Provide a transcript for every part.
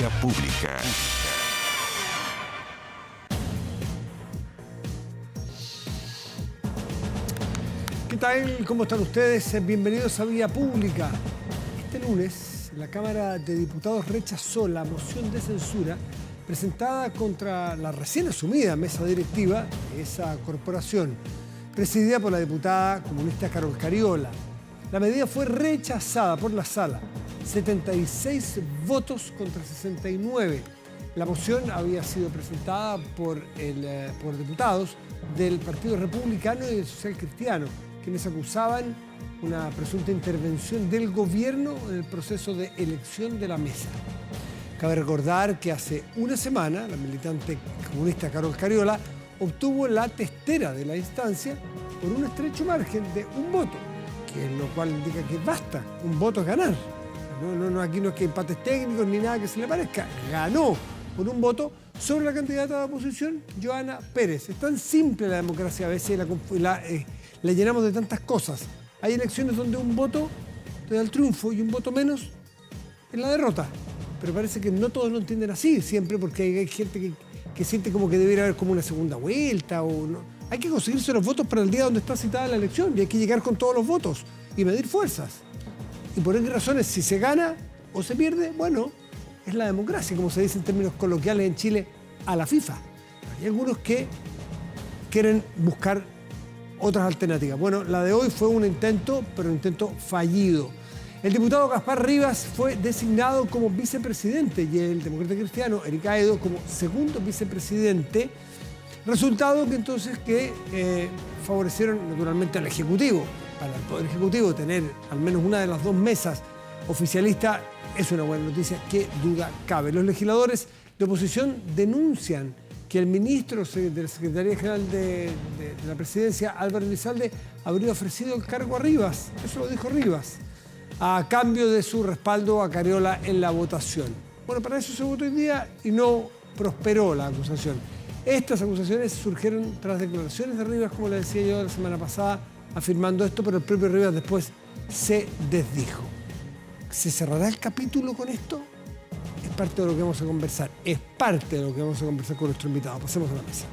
Vía Pública. ¿Qué tal? ¿Cómo están ustedes? Bienvenidos a Vía Pública. Este lunes, la Cámara de Diputados rechazó la moción de censura presentada contra la recién asumida mesa directiva de esa corporación, presidida por la diputada comunista Carol Cariola. La medida fue rechazada por la sala, 76 votos contra 69. La moción había sido presentada por diputados del Partido Republicano y del Social Cristiano, quienes acusaban una presunta intervención del gobierno en el proceso de elección de la mesa. Cabe recordar que hace una semana la militante comunista Carol Cariola obtuvo la testera de la instancia por un estrecho margen de un voto, lo cual indica que basta, un voto es ganar. Aquí no es que empates técnicos ni nada que se le parezca. Ganó por un voto sobre la candidata de la oposición, Johanna Pérez. Es tan simple la democracia a veces la llenamos de tantas cosas. Hay elecciones donde un voto te da el triunfo y un voto menos es la derrota. Pero parece que no todos lo entienden así siempre, porque hay gente que siente como que debería haber como una segunda vuelta. O no. Hay que conseguirse los votos para el día donde está citada la elección y hay que llegar con todos los votos y medir fuerzas. Y por qué razones, si se gana o se pierde, bueno, es la democracia, como se dice en términos coloquiales en Chile, a la FIFA. Hay algunos que quieren buscar otras alternativas. Bueno, la de hoy fue un intento, pero un intento fallido. El diputado Gaspar Rivas fue designado como vicepresidente y el demócrata cristiano Eric Aedo como segundo vicepresidente. Resultado que entonces favorecieron naturalmente al Ejecutivo. Para el Poder Ejecutivo tener al menos una de las dos mesas oficialistas es una buena noticia, qué duda cabe. Los legisladores de oposición denuncian que el ministro de la Secretaría General de la Presidencia, Álvaro Elizalde, habría ofrecido el cargo a Rivas, eso lo dijo Rivas, a cambio de su respaldo a Cariola en la votación. Bueno, para eso se votó hoy día y no prosperó la acusación. Estas acusaciones surgieron tras declaraciones de Rivas, como le decía yo la semana pasada, afirmando esto, pero el propio Rivas después se desdijo. ¿Se cerrará el capítulo con esto? Es parte de lo que vamos a conversar. Es parte de lo que vamos a conversar con nuestro invitado. Pasemos a la mesa.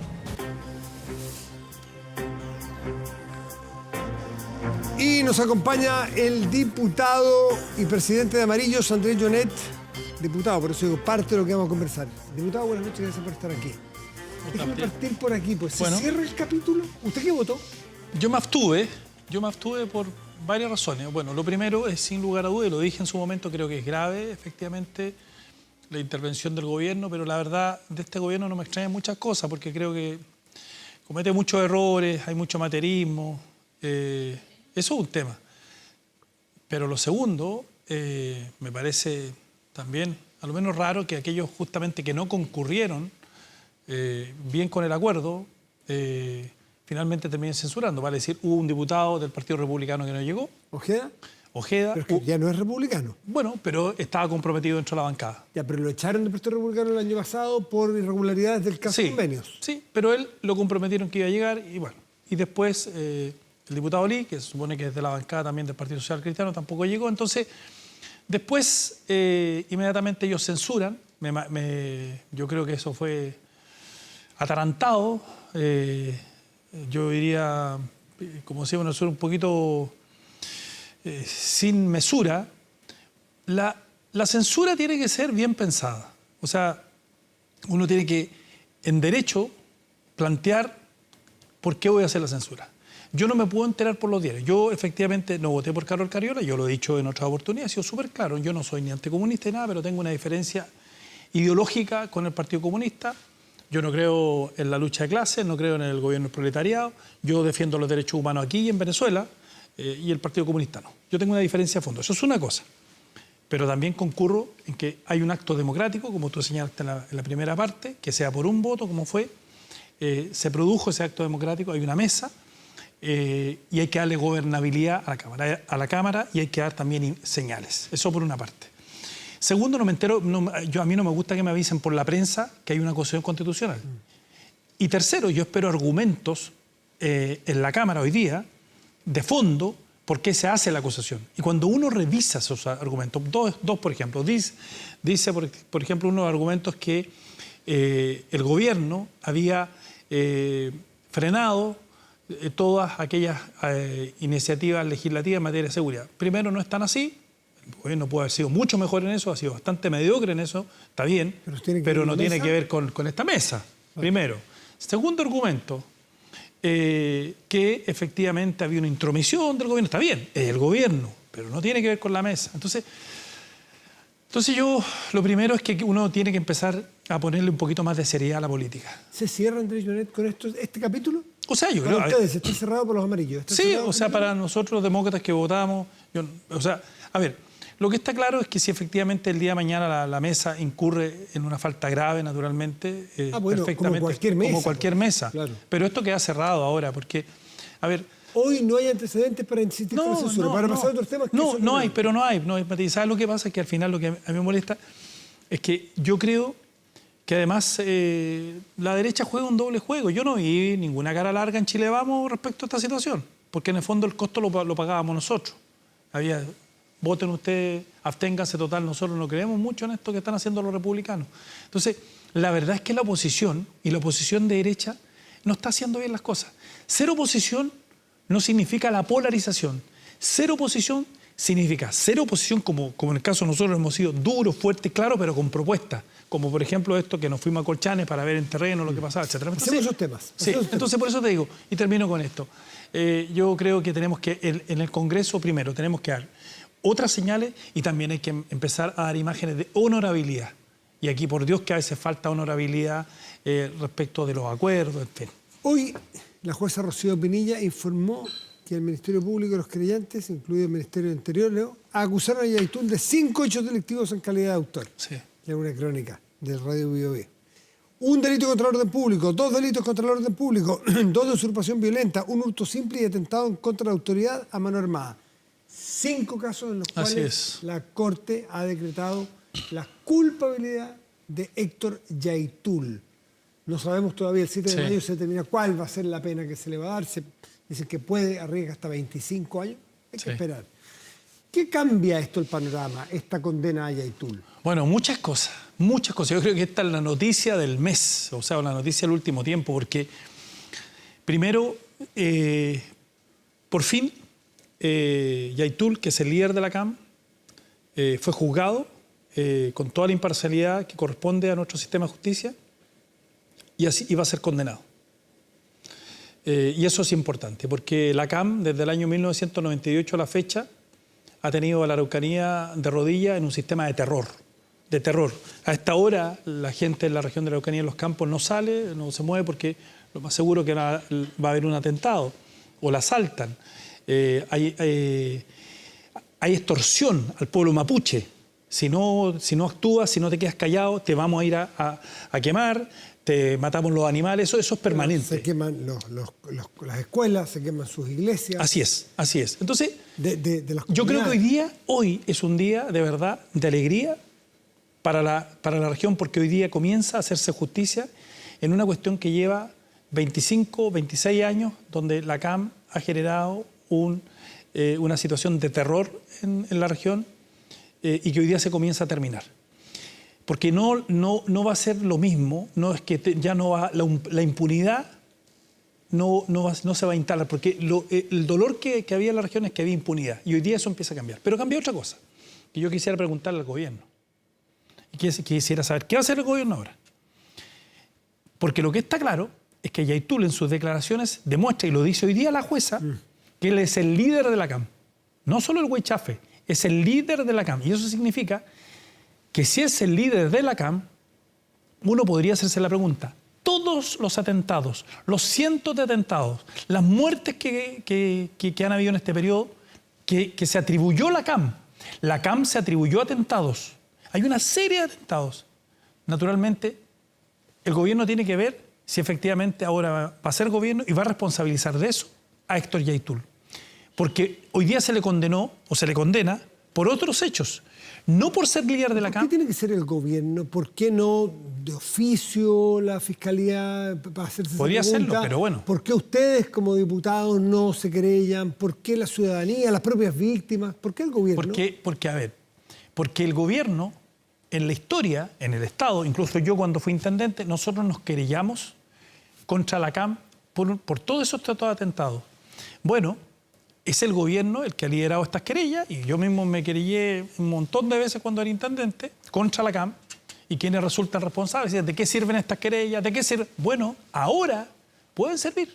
Y nos acompaña el diputado y presidente de Amarillos, Andrés Jonet. Diputado, por eso digo, parte de lo que vamos a conversar. Diputado, buenas noches, gracias por estar aquí. Déjeme partir por aquí, pues. ¿Se cierra el capítulo? ¿Usted qué votó? Yo me abstuve por varias razones. Bueno, lo primero es, sin lugar a dudas, y lo dije en su momento, creo que es grave, efectivamente, la intervención del gobierno, pero la verdad, de este gobierno no me extrañan muchas cosas, porque creo que comete muchos errores, hay mucho materialismo, eso es un tema. Pero lo segundo, me parece también, a lo menos raro, que aquellos justamente que no concurrieron bien con el acuerdo, finalmente terminen censurando. Vale decir, hubo un diputado del Partido Republicano que no llegó. ¿Ojeda? Ojeda. Pero es que ya no es republicano. Bueno, pero estaba comprometido dentro de la bancada. Ya, pero lo echaron del Partido Republicano el año pasado por irregularidades del caso Convenios. Sí, pero él lo comprometieron que iba a llegar y bueno. Y después el diputado Lee, que se supone que es de la bancada también del Partido Social Cristiano, tampoco llegó. Entonces, después inmediatamente ellos censuran. Yo creo que eso fue atarantado. Yo diría, como decíamos nosotros, un poquito sin mesura. La censura tiene que ser bien pensada. O sea, uno tiene que, en derecho, plantear por qué voy a hacer la censura. Yo no me puedo enterar por los diarios. Yo, efectivamente, no voté por Carol Cariola, yo lo he dicho en otras oportunidades, he sido súper claro. Yo no soy ni anticomunista ni nada, pero tengo una diferencia ideológica con el Partido Comunista. Yo no creo en la lucha de clases, no creo en el gobierno del proletariado. Yo defiendo los derechos humanos aquí y en Venezuela y el Partido Comunista no. Yo tengo una diferencia de fondo. Eso es una cosa. Pero también concurro en que hay un acto democrático, como tú señalaste en la primera parte, que sea por un voto, como fue. Se produjo ese acto democrático, hay una mesa y hay que darle gobernabilidad a la Cámara y hay que dar también señales. Eso por una parte. Segundo, no me entero, a mí no me gusta que me avisen por la prensa que hay una acusación constitucional. Y tercero, yo espero argumentos en la Cámara hoy día, de fondo, por qué se hace la acusación. Y cuando uno revisa esos argumentos, dos por ejemplo, dice por ejemplo, uno de los argumentos que el gobierno había frenado todas aquellas iniciativas legislativas en materia de seguridad. Primero, no es tan así. El gobierno puede haber sido mucho mejor en eso, ha sido bastante mediocre en eso, está bien, pero no tiene que ver con esta mesa, primero. Segundo argumento, que efectivamente había una intromisión del gobierno, está bien, es el gobierno, pero no tiene que ver con la mesa. Entonces yo, lo primero es que uno tiene que empezar a ponerle un poquito más de seriedad a la política. ¿Se cierra, Andrés Jonet, con este capítulo? O sea, yo creo... Para ustedes, está cerrado por los amarillos. Sí, o sea, para nosotros los demócratas que votamos... o sea, a ver, lo que está claro es que si efectivamente el día de mañana la mesa incurre en una falta grave, naturalmente, bueno, perfectamente... como cualquier mesa. Claro. Pero esto queda cerrado ahora, porque, a ver... Hoy no hay antecedentes para insistir con la censura. Para pasar a otros temas... No hay. ¿Sabes lo que pasa? Es que al final lo que a mí me molesta es que yo creo que además la derecha juega un doble juego. Yo no vi ninguna cara larga en Chile Vamos respecto a esta situación, porque en el fondo el costo lo pagábamos nosotros. Voten ustedes, absténganse, total, nosotros no creemos mucho en esto que están haciendo los republicanos. Entonces, la verdad es que la oposición, y la oposición de derecha, no está haciendo bien las cosas. Ser oposición no significa la polarización. Ser oposición significa ser oposición, como en el caso de nosotros hemos sido duros, fuertes, claros, pero con propuestas. Como por ejemplo esto que nos fuimos a Colchanes para ver en terreno lo que pasaba, etc. Hacemos esos temas. Sí, entonces por eso te digo, y termino con esto. Yo creo que tenemos que, en el Congreso primero, tenemos que dar otras señales y también hay que empezar a dar imágenes de honorabilidad. Y aquí, por Dios, que a veces falta honorabilidad respecto de los acuerdos, en fin. Hoy, la jueza Rocío Pinilla informó que el Ministerio Público y los creyentes, incluido el Ministerio del Interior, Leo, acusaron a Yaitul de 5 hechos delictivos en calidad de autor. Sí. Es una crónica de Radio Biobío. Un delito contra el orden público, 2 delitos contra el orden público, 2 de usurpación violenta, un hurto simple y atentado en contra de la autoridad a mano armada. 5 casos en los cuales la Corte ha decretado la culpabilidad de Héctor Yaitul. No sabemos todavía, el 7 de mayo se determina cuál va a ser la pena que se le va a dar. Se dice que puede arriesgar hasta 25 años. Hay que esperar. ¿Qué cambia esto el panorama, esta condena a Yaitul? Bueno, muchas cosas, muchas cosas. Yo creo que esta es la noticia del mes, o sea, la noticia del último tiempo, porque primero, por fin, Yaitul, que es el líder de la CAM, fue juzgado con toda la imparcialidad que corresponde a nuestro sistema de justicia y así iba a ser condenado. Y eso es importante, porque la CAM, desde el año 1998 a la fecha, ha tenido a la Araucanía de rodillas en un sistema de terror. A esta hora, la gente en la región de la Araucanía, en los campos, no sale, no se mueve, porque lo más seguro que va a haber un atentado, o la asaltan. Hay extorsión al pueblo mapuche. Si no actúas, si no te quedas callado, te vamos a ir a quemar, te matamos los animales, eso es permanente. Se queman las escuelas, se queman sus iglesias. Así es. Entonces, yo creo que hoy es un día de verdad, de alegría para la región, porque hoy día comienza a hacerse justicia en una cuestión que lleva 25, 26 años, donde la CAM ha generado una situación de terror en la región y que hoy día se comienza a terminar. Porque no va a ser lo mismo, no es que ya no va, la impunidad no se va a instalar, porque el dolor que había en la región es que había impunidad, y hoy día eso empieza a cambiar. Pero cambia otra cosa, que yo quisiera preguntarle al gobierno, y quisiera saber, ¿qué va a hacer el gobierno ahora? Porque lo que está claro es que Yaitul en sus declaraciones demuestra, y lo dice hoy día la jueza, que él es el líder de la CAM. No solo el huichafe, es el líder de la CAM. Y eso significa que si es el líder de la CAM, uno podría hacerse la pregunta, todos los atentados, los cientos de atentados, las muertes que han habido en este periodo, que se atribuyó la CAM se atribuyó atentados. Hay una serie de atentados. Naturalmente, el gobierno tiene que ver si efectivamente ahora va a ser gobierno y va a responsabilizar de eso a Héctor Yaitul. Porque hoy día se le condenó, o se le condena, por otros hechos, no por ser líder de la ¿Por qué CAM. tiene que ser el gobierno? ¿Por qué no de oficio la fiscalía para hacerse esa Podría pregunta? hacerlo, pero bueno. ¿Por qué ustedes como diputados no se querellan? ¿Por qué la ciudadanía, las propias víctimas? ¿Por qué el gobierno? Porque el gobierno, en la historia, en el Estado, incluso yo cuando fui intendente, nosotros nos querellamos contra la CAM por todos esos tratados de atentados. Bueno, es el gobierno el que ha liderado estas querellas y yo mismo me querellé un montón de veces cuando era intendente contra la CAM y quienes resultan responsables. ¿De qué sirven estas querellas? ¿De qué sirven? Bueno, ahora pueden servir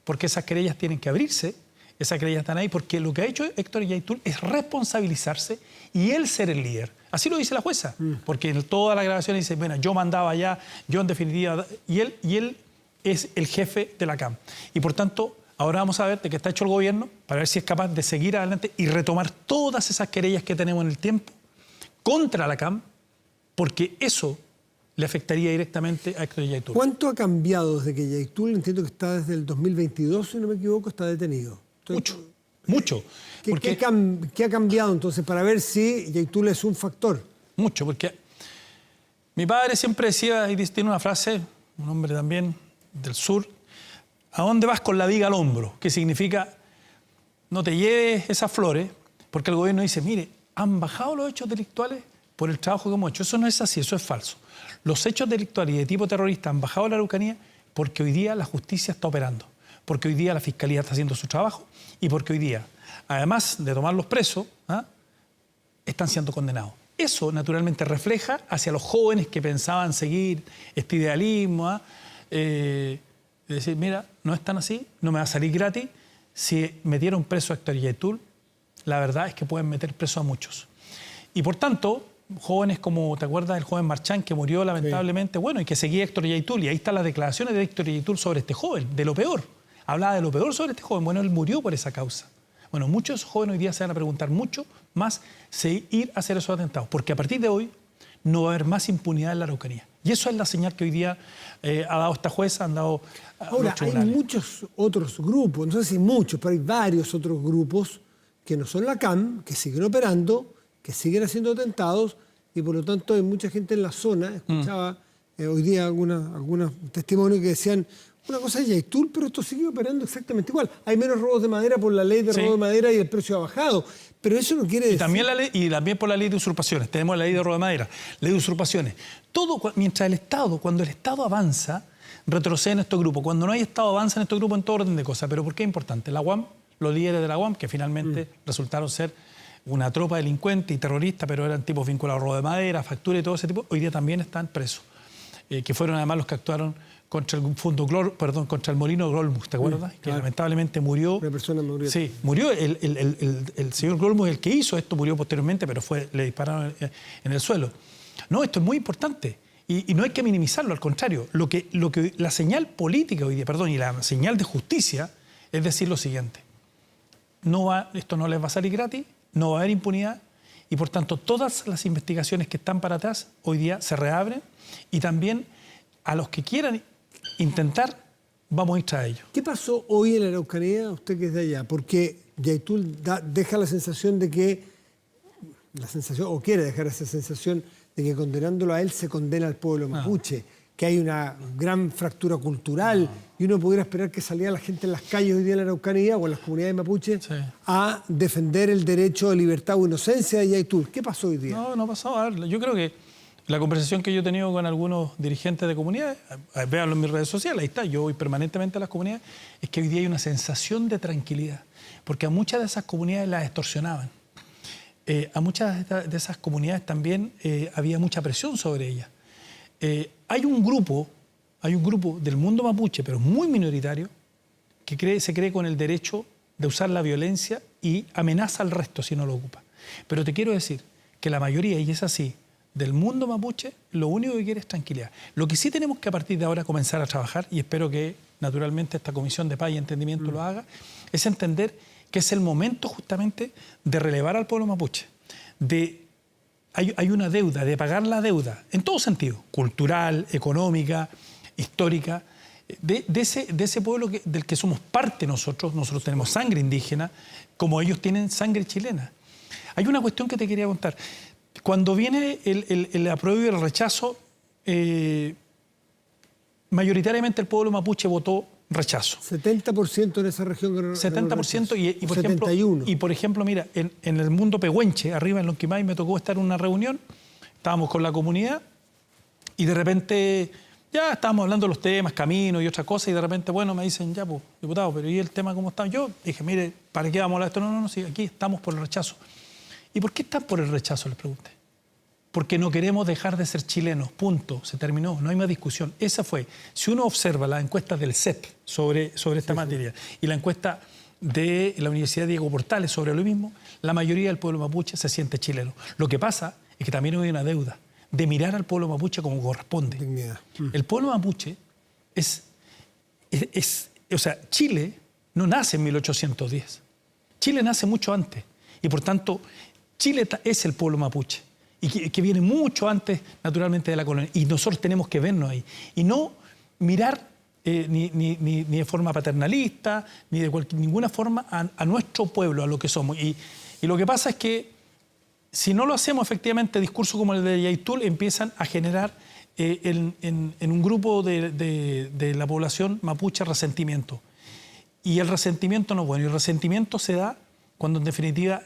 porque esas querellas tienen que abrirse, esas querellas están ahí porque lo que ha hecho Héctor Yaitul es responsabilizarse y él ser el líder. Así lo dice la jueza, porque en toda la grabación dice, bueno, yo mandaba allá, yo en definitiva, y él es el jefe de la CAM. Y por tanto, ahora vamos a ver de qué está hecho el gobierno para ver si es capaz de seguir adelante y retomar todas esas querellas que tenemos en el tiempo contra la CAM, porque eso le afectaría directamente a Héctor Yaitul. ¿Cuánto ha cambiado desde que Yaitul, entiendo que está desde el 2022, si no me equivoco, está detenido? Mucho. ¿Qué ha cambiado entonces para ver si Yaitul es un factor? Mucho, porque mi padre siempre decía, y tiene una frase, un hombre también del sur, ¿a dónde vas con la viga al hombro? Que significa, no te lleves esas flores, porque el gobierno dice, mire, han bajado los hechos delictuales por el trabajo que hemos hecho. Eso no es así, eso es falso. Los hechos delictuales y de tipo terrorista han bajado en la Araucanía porque hoy día la justicia está operando, porque hoy día la fiscalía está haciendo su trabajo y porque hoy día, además de tomarlos presos, están siendo condenados. Eso naturalmente refleja hacia los jóvenes que pensaban seguir este idealismo, de decir, mira, no es tan así, no me va a salir gratis. Si metieron preso a Héctor Yaitul, la verdad es que pueden meter preso a muchos. Y por tanto, jóvenes como, ¿te acuerdas del joven Marchán que murió lamentablemente? Sí. Bueno, y que seguía Héctor Yaitul, y ahí están las declaraciones de Héctor Yaitul sobre este joven, de lo peor. Hablaba de lo peor sobre este joven. Bueno, él murió por esa causa. Bueno, muchos jóvenes hoy día se van a preguntar mucho más si ir a hacer esos atentados, porque a partir de hoy no va a haber más impunidad en la Araucanía. Y eso es la señal que hoy día ha dado esta jueza, han dado ahora, hay muchos otros grupos, no sé si muchos, pero hay varios otros grupos que no son la CAM, que siguen operando, que siguen haciendo atentados, y por lo tanto hay mucha gente en la zona, escuchaba hoy día algunos testimonios que decían, una cosa es Yaitul, pero esto sigue operando exactamente igual. Hay menos robos de madera por la ley de robo de madera y el precio ha bajado. Pero eso no quiere decir... Y también por la ley de usurpaciones. Tenemos la ley de robo de madera, ley de usurpaciones. Todo, mientras cuando el Estado avanza, retrocede en estos grupos. Cuando no hay Estado, avanza en estos grupos en todo orden de cosas. ¿Pero por qué es importante? La UAM, los líderes de la UAM, que finalmente resultaron ser una tropa delincuente y terrorista, pero eran tipos vinculados a robo de madera, factura y todo ese tipo, hoy día también están presos. Que fueron además los que actuaron contra contra el molino Grolmus, ¿te acuerdas? Que lamentablemente murió. Una persona murió. Sí, murió. El señor Grolmus, el que hizo esto, murió posteriormente, pero le dispararon en el suelo. No, esto es muy importante. Y no hay que minimizarlo, al contrario. La señal política hoy día, y la señal de justicia es decir lo siguiente. Esto no les va a salir gratis, no va a haber impunidad, y por tanto todas las investigaciones que están para atrás hoy día se reabren, y también a los que quieran intentar, vamos a ir tras ellos. ¿Qué pasó hoy en la Araucanía, usted que es de allá? Porque Yaitul deja la sensación de que, o quiere dejar esa sensación de que condenándolo a él se condena al pueblo mapuche, que hay una gran fractura cultural, y uno pudiera esperar que saliera la gente en las calles hoy día en la Araucanía o en las comunidades mapuche a defender el derecho de libertad o inocencia de Yaitul. ¿Qué pasó hoy día? No pasó. A ver, yo creo que la conversación que yo he tenido con algunos dirigentes de comunidades, véanlo en mis redes sociales, ahí está, yo voy permanentemente a las comunidades, es que hoy día hay una sensación de tranquilidad, porque a muchas de esas comunidades las extorsionaban. A muchas de esas comunidades también había mucha presión sobre ellas. Hay un grupo del mundo mapuche, pero muy minoritario, que se cree con el derecho de usar la violencia y amenaza al resto si no lo ocupa. Pero te quiero decir que la mayoría, y es así, del mundo mapuche, lo único que quiere es tranquilidad. Lo que sí tenemos que a partir de ahora comenzar a trabajar, y espero que naturalmente esta Comisión de Paz y Entendimiento lo haga, es entender que es el momento justamente de relevar al pueblo mapuche. Hay una deuda, de pagar la deuda, en todo sentido, cultural, económica, histórica, de ese pueblo del que somos parte nosotros tenemos sangre indígena, como ellos tienen sangre chilena. Hay una cuestión que te quería contar. Cuando viene el apruebo y el rechazo, mayoritariamente el pueblo mapuche votó rechazo. 70% en esa región. 70% y por 71. ejemplo, por ejemplo, mira, en el mundo pehuenche, arriba en Lonquimay, me tocó estar en una reunión, estábamos con la comunidad y de repente ya estábamos hablando de los temas, caminos y otras cosas, y de repente, bueno, me dicen, ya, pues, diputado, pero ¿y el tema cómo está? Yo dije, mire, ¿para qué vamos a hablar de esto? No, sí, aquí estamos por el rechazo. ¿Y por qué están por el rechazo? Les pregunté. Porque no queremos dejar de ser chilenos, punto, se terminó, no hay más discusión. Esa fue, si uno observa las encuestas del CEP sobre esta materia y la encuesta de la Universidad Diego Portales sobre lo mismo, la mayoría del pueblo mapuche se siente chileno. Lo que pasa es que también hay una deuda de mirar al pueblo mapuche como corresponde. Dignidad. El pueblo mapuche o sea, Chile no nace en 1810. Chile nace mucho antes y por tanto Chile es el pueblo mapuche y que viene mucho antes naturalmente de la colonia y nosotros tenemos que vernos ahí y no mirar ni de forma paternalista ni de ninguna forma a nuestro pueblo, a lo que somos y lo que pasa es que si no lo hacemos efectivamente, discursos como el de Yaitul empiezan a generar en un grupo de la población mapuche resentimiento. Y el resentimiento no es bueno. Y el resentimiento se da cuando en definitiva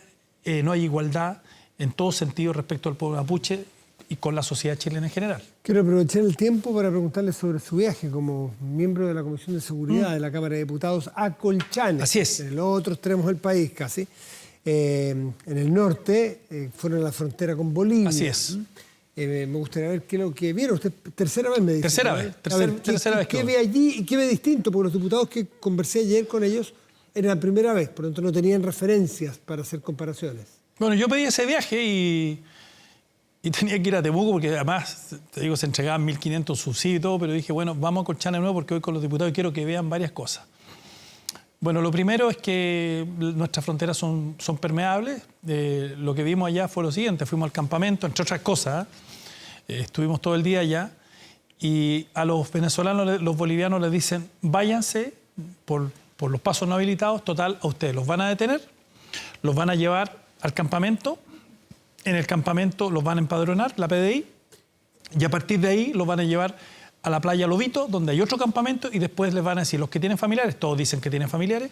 no hay igualdad en todo sentido respecto al pueblo mapuche y con la sociedad chilena en general. Quiero aprovechar el tiempo para preguntarle sobre su viaje como miembro de la Comisión de Seguridad de la Cámara de Diputados a Colchane. Así es. En el otro extremo del país casi. En el norte, fueron a la frontera con Bolivia. Así es. Me gustaría ver qué es lo que vieron. Usted tercera vez me dice. Tercera vez. ¿Qué ve allí y qué ve distinto? Porque los diputados que conversé ayer con ellos era la primera vez, por lo tanto no tenían referencias para hacer comparaciones. Bueno, yo pedí ese viaje y tenía que ir a Temuco porque además, te digo, se entregaban 1.500 subsidios y todo, pero dije, bueno, vamos a Colchane de nuevo porque hoy con los diputados quiero que vean varias cosas. Bueno, lo primero es que nuestras fronteras son permeables. Lo que vimos allá fue lo siguiente, fuimos al campamento, entre otras cosas, estuvimos todo el día allá y a los venezolanos, los bolivianos les dicen, váyanse por los pasos no habilitados, total, a ustedes los van a detener, los van a llevar al campamento, en el campamento los van a empadronar, la PDI, y a partir de ahí los van a llevar a la playa Lobito, donde hay otro campamento, y después les van a decir, los que tienen familiares, todos dicen que tienen familiares,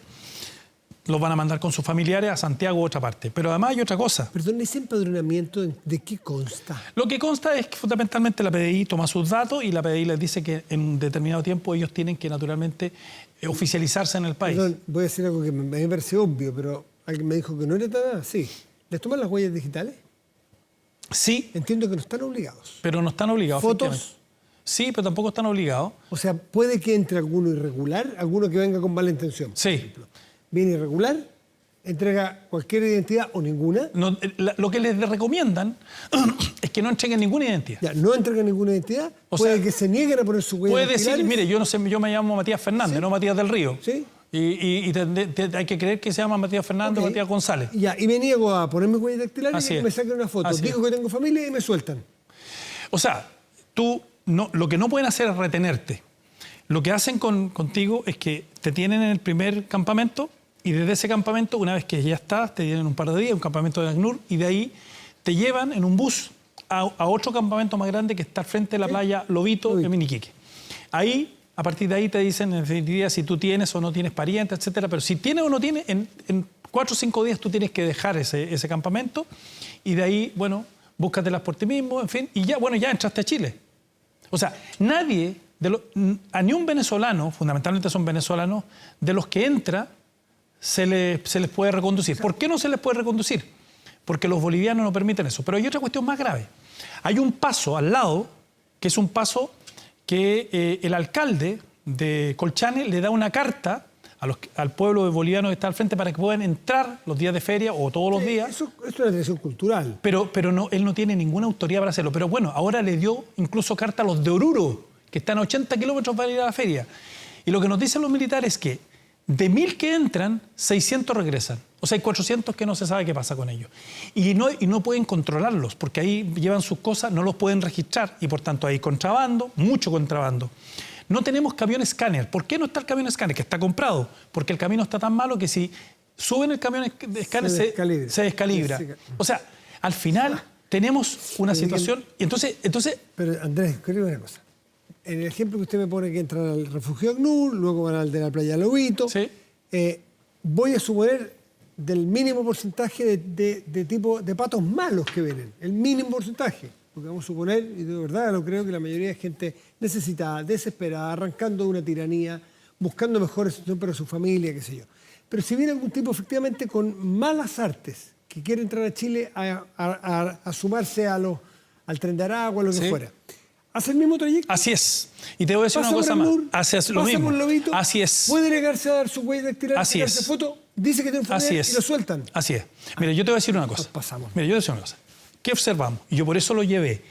los van a mandar con sus familiares a Santiago u otra parte. Pero además hay otra cosa. Perdón, ¿ese empadronamiento de qué consta? Lo que consta es que fundamentalmente la PDI toma sus datos y la PDI les dice que en un determinado tiempo ellos tienen que naturalmente oficializarse en el país. Perdón, voy a decir algo que me parece obvio, pero alguien me dijo que no era tan así. ¿Les toman las huellas digitales? Sí. Entiendo que no están obligados. Pero no están obligados. ¿Fotos? Sí, pero tampoco están obligados. O sea, puede que entre alguno irregular, alguno que venga con mala intención. Sí. Por ejemplo. Viene irregular, entrega cualquier identidad o ninguna. No, lo que les recomiendan es que no entreguen ninguna identidad. Ya, no entreguen ninguna identidad, puede que se nieguen a poner su huella. Puede decir, mire, yo no sé, yo me llamo Matías Fernández, ¿sí? No Matías del Río. Sí. Y hay que creer que se llama Matías Fernández o Matías González. Ya, y me niego a ponerme huella dactilar y que me saquen una foto. Digo que tengo familia y me sueltan. O sea, tú... No, lo que no pueden hacer es retenerte. Lo que hacen contigo es que te tienen en el primer campamento y desde ese campamento, una vez que ya estás, te tienen un par de días, un campamento de ACNUR, y de ahí te llevan en un bus a otro campamento más grande que está al frente de la playa Lobito de Miniquique. Ahí, a partir de ahí te dicen, en definitiva, si tú tienes o no tienes parientes, etcétera. Pero si tienes o no tienes, en 4 o 5 días tú tienes que dejar ese campamento y de ahí, bueno, búscatelas por ti mismo, en fin, y ya, bueno, ya entraste a Chile. O sea, nadie, a ni un venezolano, fundamentalmente son venezolanos, de los que entra se les puede reconducir. ¿Por qué no se les puede reconducir? Porque los bolivianos no permiten eso. Pero hay otra cuestión más grave. Hay un paso al lado, que es un paso que el alcalde de Colchane le da una carta al pueblo boliviano que está al frente para que puedan entrar los días de feria o todos los días. Eso es una tradición cultural. Pero no, él no tiene ninguna autoridad para hacerlo. Pero bueno, ahora le dio incluso carta a los de Oruro, que están a 80 kilómetros para ir a la feria. Y lo que nos dicen los militares es que de 1.000 que entran, 600 regresan. O sea, hay 400 que no se sabe qué pasa con ellos. Y no pueden controlarlos, porque ahí llevan sus cosas, no los pueden registrar. Y por tanto hay contrabando, mucho contrabando. No tenemos camión escáner. ¿Por qué no está el camión escáner? Que está comprado. Porque el camino está tan malo que si suben el camión de escáner, descalibra. se descalibra. O sea, al final tenemos una situación... Y entonces... Pero Andrés, quiero una cosa. En el ejemplo que usted me pone que entran al refugio ACNUR, luego van al de la playa Lobito, sí. Voy a suponer del mínimo porcentaje de tipo de patos malos que vienen. El mínimo porcentaje. Porque vamos a suponer, y de verdad lo creo, que la mayoría de gente necesitada, desesperada, arrancando de una tiranía, buscando mejores situaciones para su familia, qué sé yo. Pero si viene algún tipo efectivamente con malas artes, que quiere entrar a Chile a sumarse al Tren de Aragua, lo que fuera, ¿hace el mismo trayecto? Así es. Y te voy a decir una cosa más. Hace lo mismo. Lobito, así es. Puede negarse a dar su huella dactilar, sacarse foto, dice que tiene enfermedad y lo sueltan. Así es. Mira, yo te voy a decir una cosa. Pasamos. Mira, yo te voy a decir una cosa. ¿Qué observamos? Y yo por eso lo llevé.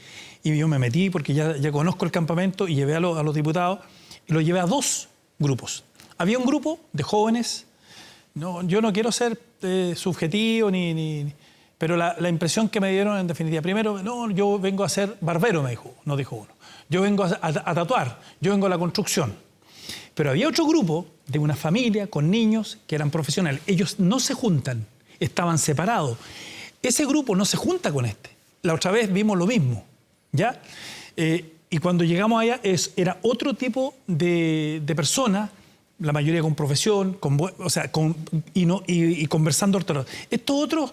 Y yo me metí porque ya conozco el campamento y llevé a los diputados y lo llevé a 2 grupos. Había un grupo de jóvenes. No, yo no quiero ser subjetivo pero la impresión que me dieron en definitiva, primero, no, yo vengo a ser barbero, nos dijo uno. Yo vengo a tatuar, yo vengo a la construcción. Pero había otro grupo de una familia con niños que eran profesionales. Ellos no se juntan, estaban separados. Ese grupo no se junta con este. La otra vez vimos lo mismo, ¿ya? Y cuando llegamos allá era otro tipo de personas, la mayoría con profesión, y conversando ortodoxo. Estos otros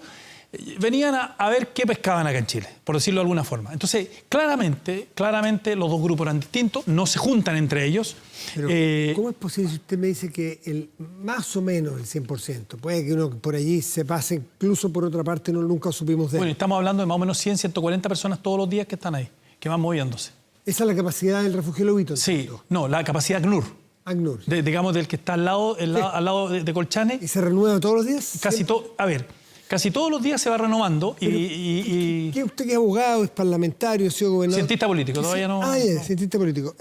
venían a ver qué pescaban acá en Chile, por decirlo de alguna forma. Entonces, claramente los 2 grupos eran distintos, no se juntan entre ellos. Pero, ¿cómo es posible si usted me dice que más o menos el 100%, puede que uno por allí se pase incluso por otra parte, nunca supimos de él? Bueno, estamos hablando de más o menos 100, 140 personas todos los días que están ahí, que van moviéndose. ¿Esa es la capacidad del refugio Lobito? Sí, no, la capacidad ACNUR. ACNUR. Digamos, del que está al lado de Colchane. ¿Y se renueva todos los días? Casi todos los días se va renovando. ¿Qué usted que es abogado, es parlamentario, ha sido gobernador? Cientista político, todavía no... Cientista político.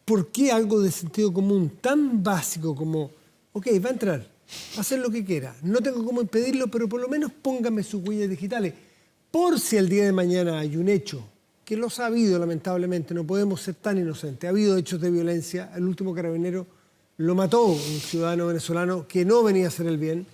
¿Por qué algo de sentido común tan básico como, ok, va a entrar, va a hacer lo que quiera, no tengo cómo impedirlo, pero por lo menos póngame sus huellas digitales, por si el día de mañana hay un hecho, que los ha habido lamentablemente, no podemos ser tan inocentes, ha habido hechos de violencia, el último carabinero lo mató un ciudadano venezolano que no venía a hacer el bien.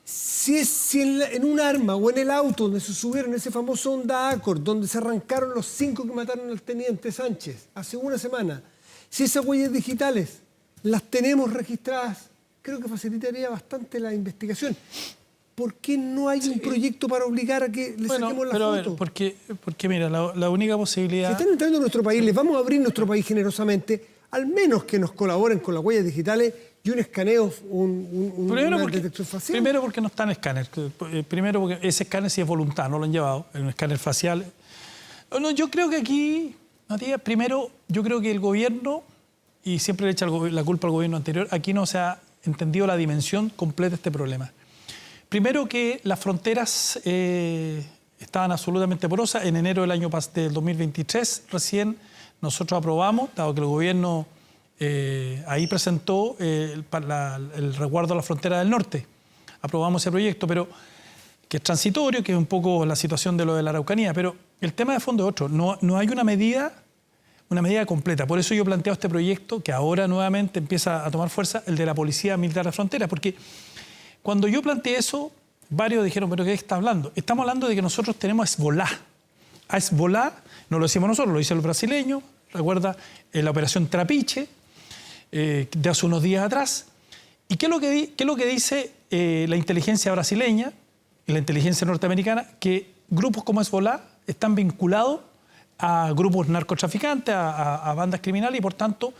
Si en un arma o en el auto donde se subieron ese famoso Honda Accord, donde se arrancaron los 5 que mataron al teniente Sánchez hace una semana, si esas huellas digitales las tenemos registradas, creo que facilitaría bastante la investigación. ¿Por qué no hay un proyecto para obligar a que le saquemos la foto? A ver, porque mira, la única posibilidad... Si están entrando a nuestro país, les vamos a abrir nuestro país generosamente, al menos que nos colaboren con las huellas digitales y un escaneo, un detector facial. Primero porque no está en escáner. Primero porque ese escáner sí es voluntad, no lo han llevado. Es un escáner facial. No, yo creo que aquí, Matías, primero, yo creo que el gobierno, y siempre le echa la culpa al gobierno anterior, aquí no se ha entendido la dimensión completa de este problema. Primero que las fronteras estaban absolutamente porosas. En enero del 2023 recién nosotros aprobamos, dado que el gobierno ahí presentó el resguardo a la frontera del norte. Aprobamos ese proyecto, pero que es transitorio, que es un poco la situación de lo de la Araucanía. Pero el tema de fondo es otro. No hay una medida completa. Por eso yo planteo este proyecto que ahora nuevamente empieza a tomar fuerza, el de la Policía Militar de Frontera, porque cuando yo planteé eso, varios dijeron, ¿pero qué está hablando? Estamos hablando de que nosotros tenemos a Hezbollah. A Hezbollah, no lo decimos nosotros, lo dicen los brasileños. Recuerda la operación Trapiche, de hace unos días atrás. ¿Y qué es lo que dice la inteligencia brasileña y la inteligencia norteamericana? Que grupos como Hezbollah están vinculados a grupos narcotraficantes, a bandas criminales, y por tanto...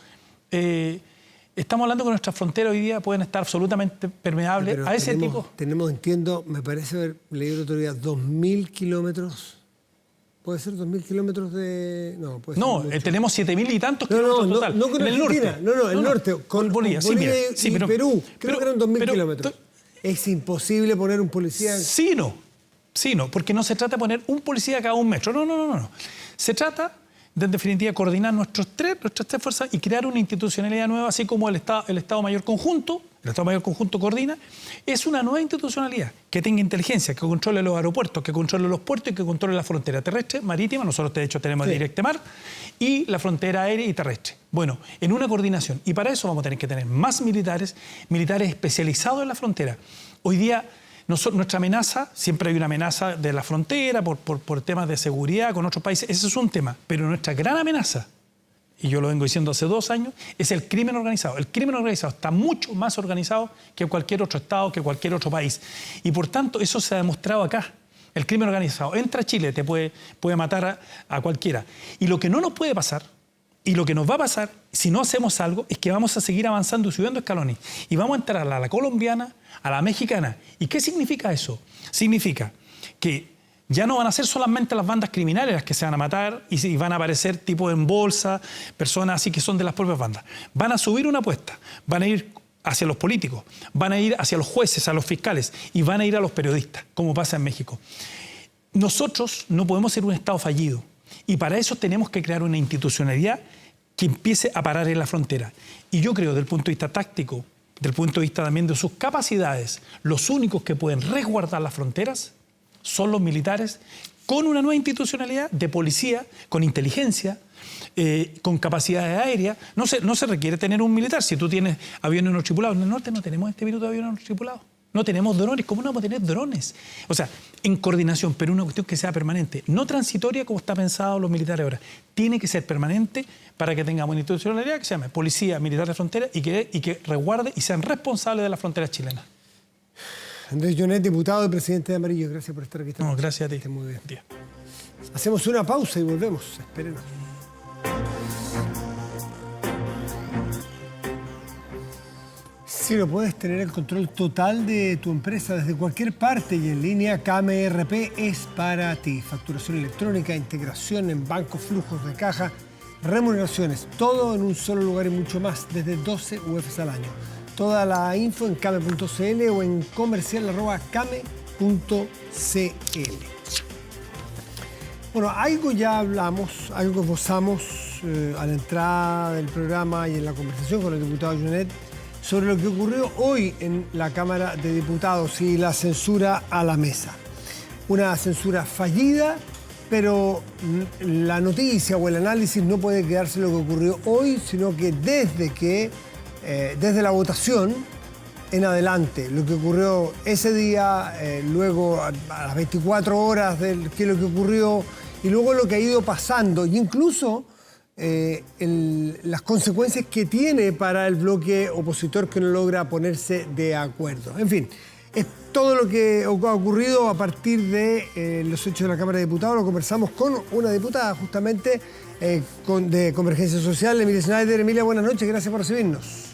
estamos hablando que nuestras fronteras hoy día pueden estar absolutamente permeables a ese tipo. Entiendo, me parece haber leído la otro día, 2.000 kilómetros. ¿Puede ser 2.000 kilómetros de...? No, puede ser mucho. Tenemos 7.000 y tantos kilómetros total. No con el Argentina, norte. El norte. Con Bolivia y Perú. Creo que eran 2.000 kilómetros. ¿Es imposible poner un policía...? Sí, no, porque no se trata de poner un policía cada 1 metro. No. Se trata de, en definitiva, coordinar nuestras tres fuerzas y crear una institucionalidad nueva, así como el Estado Mayor Conjunto el Estado Mayor Conjunto coordina, es una nueva institucionalidad que tenga inteligencia, que controle los aeropuertos, que controle los puertos y que controle la frontera terrestre, marítima, nosotros de hecho tenemos Directe Mar, y la frontera aérea y terrestre. Bueno, en una coordinación, y para eso vamos a tener que tener más militares especializados en la frontera. Hoy día, nuestra amenaza, siempre hay una amenaza de la frontera por temas de seguridad con otros países, ese es un tema, pero nuestra gran amenaza, y yo lo vengo diciendo hace 2 años, es el crimen organizado. El crimen organizado está mucho más organizado que cualquier otro Estado, que cualquier otro país. Y por tanto, eso se ha demostrado acá. El crimen organizado entra a Chile, te puede matar a cualquiera. Y lo que no nos puede pasar, y lo que nos va a pasar, si no hacemos algo, es que vamos a seguir avanzando y subiendo escalones. Y vamos a entrar a la colombiana, a la mexicana. ¿Y qué significa eso? Significa que ya no van a ser solamente las bandas criminales las que se van a matar y van a aparecer tipo en bolsa, personas así que son de las propias bandas. Van a subir una apuesta, van a ir hacia los políticos, van a ir hacia los jueces, a los fiscales y van a ir a los periodistas, como pasa en México. Nosotros no podemos ser un Estado fallido y para eso tenemos que crear una institucionalidad que empiece a parar en la frontera. Y yo creo, desde el punto de vista táctico, desde el punto de vista también de sus capacidades, los únicos que pueden resguardar las fronteras son los militares con una nueva institucionalidad de policía, con inteligencia, con capacidades aéreas. No se requiere tener un militar. Si tú tienes aviones no tripulados, en el norte no tenemos este minuto de aviones no tripulados. No tenemos drones. ¿Cómo no vamos a tener drones? O sea, en coordinación, pero una cuestión que sea permanente. No transitoria como está pensado los militares ahora. Tiene que ser permanente para que tengamos una institucionalidad que se llame Policía Militar de Frontera y que resguarde y sean responsables de las fronteras chilenas. Andrés Jonet, diputado y presidente de Amarillo, gracias por estar aquí. No, gracias a ti. Esté muy bien. Hacemos una pausa y volvemos. Espérenos. Si no puedes tener el control total de tu empresa desde cualquier parte y en línea, Kame ERP es para ti. Facturación electrónica, integración en bancos, flujos de caja, remuneraciones, todo en un solo lugar y mucho más, desde 12 UFs al año. Toda la info en kame.cl o en comercial@kame.cl. Bueno, algo ya hablamos, algo esbozamos a la entrada del programa y en la conversación con el diputado Jonet sobre lo que ocurrió hoy en la Cámara de Diputados y la censura a la mesa. Una censura fallida, pero la noticia o el análisis no puede quedarse en lo que ocurrió hoy, sino que desde la votación en adelante, lo que ocurrió ese día, luego a las 24 horas de qué es lo que ocurrió y luego lo que ha ido pasando, y incluso las consecuencias que tiene para el bloque opositor que no logra ponerse de acuerdo. En fin, es todo lo que ha ocurrido a partir de los hechos de la Cámara de Diputados. Lo conversamos con una diputada justamente de Convergencia Social, Emilia Schneider. Emilia, buenas noches, gracias por recibirnos.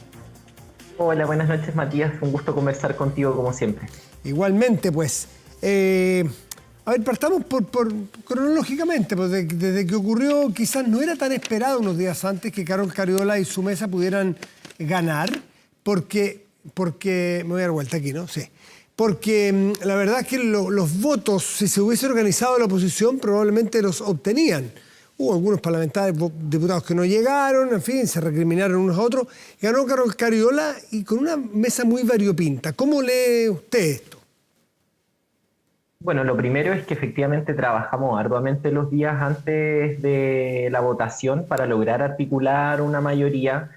Hola, buenas noches, Matías. Un gusto conversar contigo como siempre. Igualmente, pues. A ver, partamos cronológicamente, pues desde que ocurrió, quizás no era tan esperado unos días antes que Carol Cariola y su mesa pudieran ganar, porque me voy a dar vuelta aquí, ¿no? Sí. Porque la verdad es que los votos, si se hubiese organizado la oposición, probablemente los obtenían. Hubo algunos parlamentarios, diputados que no llegaron, en fin, se recriminaron unos a otros. Ganó Carol Cariola y con una mesa muy variopinta. ¿Cómo lee usted esto? Bueno, lo primero es que efectivamente trabajamos arduamente los días antes de la votación para lograr articular una mayoría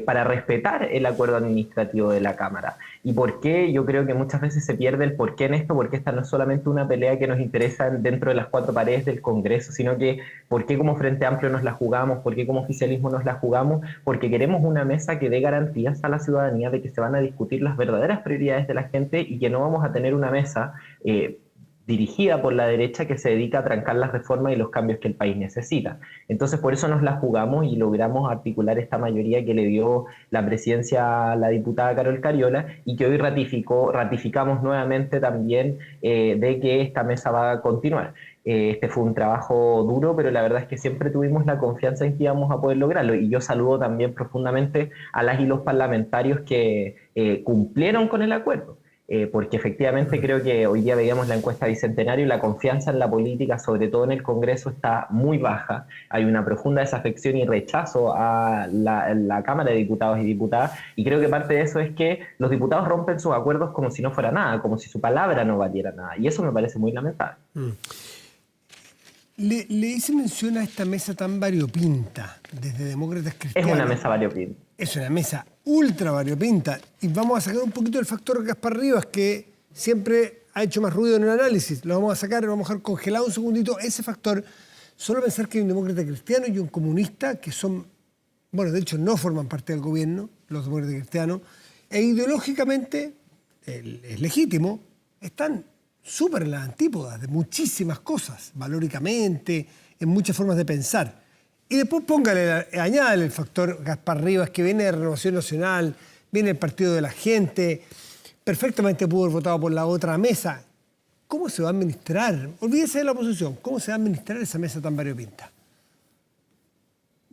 para respetar el acuerdo administrativo de la Cámara. ¿Y por qué? Yo creo que muchas veces se pierde el porqué en esto, porque esta no es solamente una pelea que nos interesa dentro de las 4 paredes del Congreso, sino que por qué como Frente Amplio nos la jugamos, por qué como oficialismo nos la jugamos, porque queremos una mesa que dé garantías a la ciudadanía de que se van a discutir las verdaderas prioridades de la gente y que no vamos a tener una mesa dirigida por la derecha que se dedica a trancar las reformas y los cambios que el país necesita. Entonces, por eso nos la jugamos y logramos articular esta mayoría que le dio la presidencia a la diputada Carol Cariola y que hoy ratificamos nuevamente también de que esta mesa va a continuar. Este fue un trabajo duro, pero la verdad es que siempre tuvimos la confianza en que íbamos a poder lograrlo. Y yo saludo también profundamente a las y los parlamentarios que cumplieron con el acuerdo. porque efectivamente creo que hoy día veíamos la encuesta Bicentenario y la confianza en la política, sobre todo en el Congreso, está muy baja. Hay una profunda desafección y rechazo a la Cámara de Diputados y Diputadas, y creo que parte de eso es que los diputados rompen sus acuerdos como si no fuera nada, como si su palabra no valiera nada, y eso me parece muy lamentable. Le hice mención a esta mesa tan variopinta, desde Demócratas Cristianos. Es una mesa variopinta. Es una mesa ultra variopinta. Y vamos a sacar un poquito el factor Gaspar Rivas, que siempre ha hecho más ruido en el análisis. Lo vamos a sacar, lo vamos a dejar congelado un segundito. Ese factor, solo pensar que hay un demócrata cristiano y un comunista que son, bueno, de hecho no forman parte del gobierno, los demócratas cristianos, e ideológicamente, es legítimo, están súper en las antípodas de muchísimas cosas, valóricamente, en muchas formas de pensar. Y después añádale el factor Gaspar Rivas, que viene de Renovación Nacional, viene del Partido de la Gente, perfectamente pudo haber votado por la otra mesa. ¿Cómo se va a administrar? Olvídese de la oposición. ¿Cómo se va a administrar esa mesa tan variopinta?